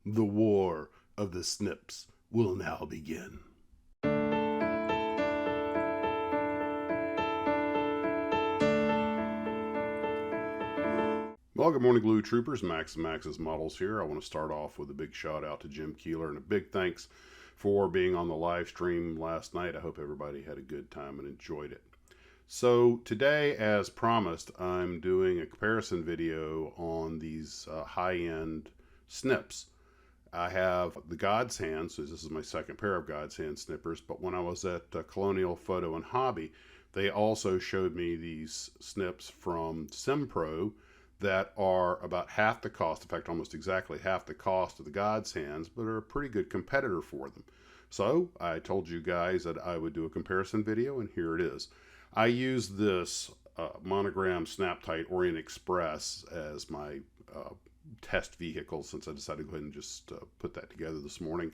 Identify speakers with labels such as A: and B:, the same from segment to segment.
A: The war of the Snips will now begin. Well, good morning, Glue Troopers. Max and Max's Models here. I want to start off with a big shout out to Jim Keeler and a big thanks for being on the live stream last night. I hope everybody had a good time and enjoyed it. So today, as promised, I'm doing a comparison video on these high-end snips. I have the God's Hand, so this is my second pair of God's Hand snippers, but when I was at Colonial Photo and Hobby, they also showed me these snips from SIMPro that are about half the cost, in fact almost exactly half the cost of the God's Hands, but are a pretty good competitor for them. So I told you guys that I would do a comparison video, and here it is. I use this Monogram Snap Tight Orient Express as my test vehicle, since I decided to go ahead and just put that together this morning.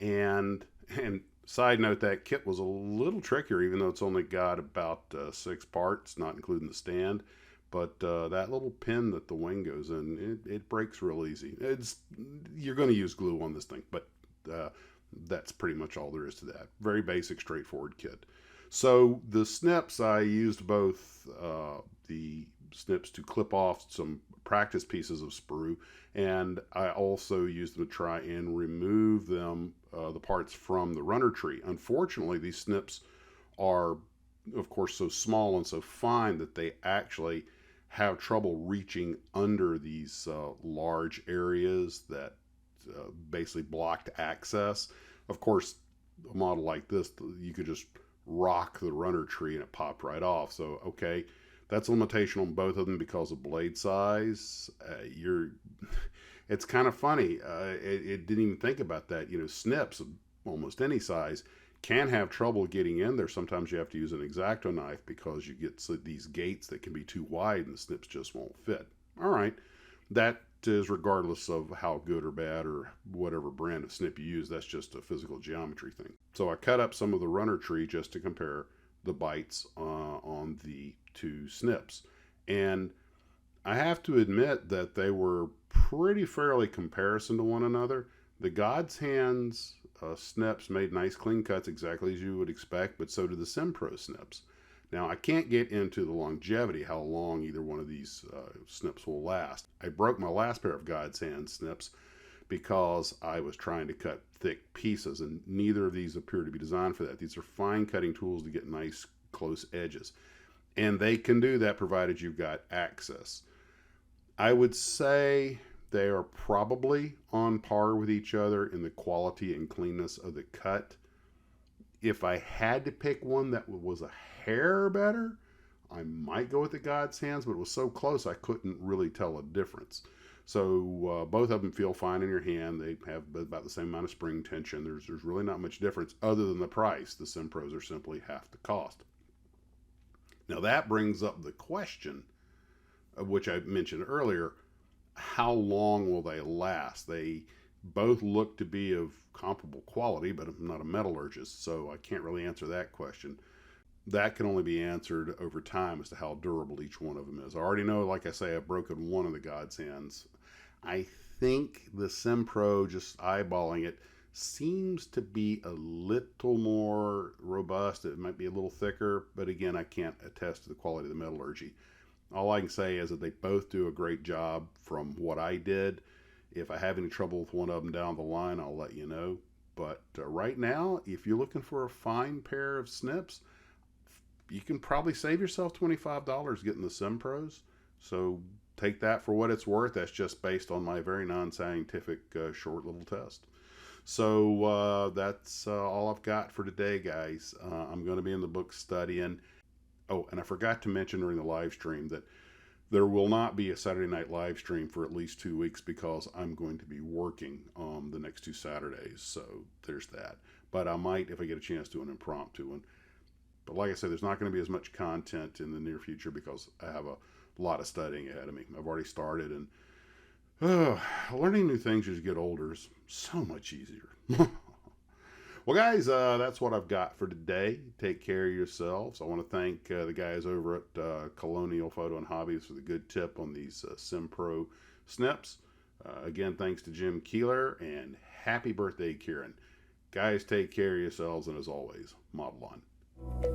A: And side note, that kit was a little trickier, even though it's only got about 6 parts, not including the stand. But that little pin that the wing goes in, it breaks real easy. You're going to use glue on this thing, but that's pretty much all there is to that. Very basic, straightforward kit. So the snips, I used both the snips to clip off some practice pieces of sprue, and I also used them to try and remove them, the parts from the runner tree. Unfortunately, these snips are, of course, so small and so fine that they actually have trouble reaching under these large areas that basically blocked access. Of course, a model like this, you could just rock the runner tree and it popped right off. So, okay, that's a limitation on both of them because of blade size. It's kind of funny. It didn't even think about that. You know, snips of almost any size can have trouble getting in there. Sometimes you have to use an X-Acto knife because you get these gates that can be too wide and the snips just won't fit. All right, that is regardless of how good or bad or whatever brand of snip you use. That's just a physical geometry thing. So I cut up some of the runner tree just to compare the bites on the two snips. And I have to admit that they were pretty fairly comparison to one another. The God's Hands snips made nice clean cuts exactly as you would expect, but so did the SIMPro snips. Now, I can't get into the longevity, how long either one of these snips will last. I broke my last pair of God's Hand snips because I was trying to cut thick pieces, and neither of these appear to be designed for that. These are fine cutting tools to get nice close edges, and they can do that provided you've got access. I would say they are probably on par with each other in the quality and cleanness of the cut. If I had to pick one that was a hair better, I might go with the God's Hands, but it was so close I couldn't really tell a difference. So both of them feel fine in your hand. They have about the same amount of spring tension. There's really not much difference other than the price. The SIMPros are simply half the cost. Now that brings up the question, which I mentioned earlier, how long will they last? They both look to be of comparable quality, but I'm not a metallurgist, so I can't really answer that question. That can only be answered over time as to how durable each one of them is. I already know, like I say, I've broken one of the God's Hands. I think the SIMPro, just eyeballing it, seems to be a little more robust. It might be a little thicker, but again, I can't attest to the quality of the metallurgy. All I can say is that they both do a great job from what I did. If I have any trouble with one of them down the line, I'll let you know. But right now, if you're looking for a fine pair of snips, you can probably save yourself $25 getting the SIMPros. So take that for what it's worth. That's just based on my very non-scientific short little test. So that's all I've got for today, guys. I'm going to be in the book studying. Oh, and I forgot to mention during the live stream that there will not be a Saturday night live stream for at least 2 weeks because I'm going to be working the next 2 Saturdays. So there's that. But I might, if I get a chance, do an impromptu one. But like I said, there's not going to be as much content in the near future because I have a lot of studying ahead of me. I've already started, and learning new things as you get older is so much easier. Well, guys, that's what I've got for today. Take care of yourselves. I want to thank the guys over at Colonial Photo and Hobbies for the good tip on these SIMPro snips. Again, thanks to Jim Keeler, and happy birthday, Kieran. Guys, take care of yourselves, and as always, model on.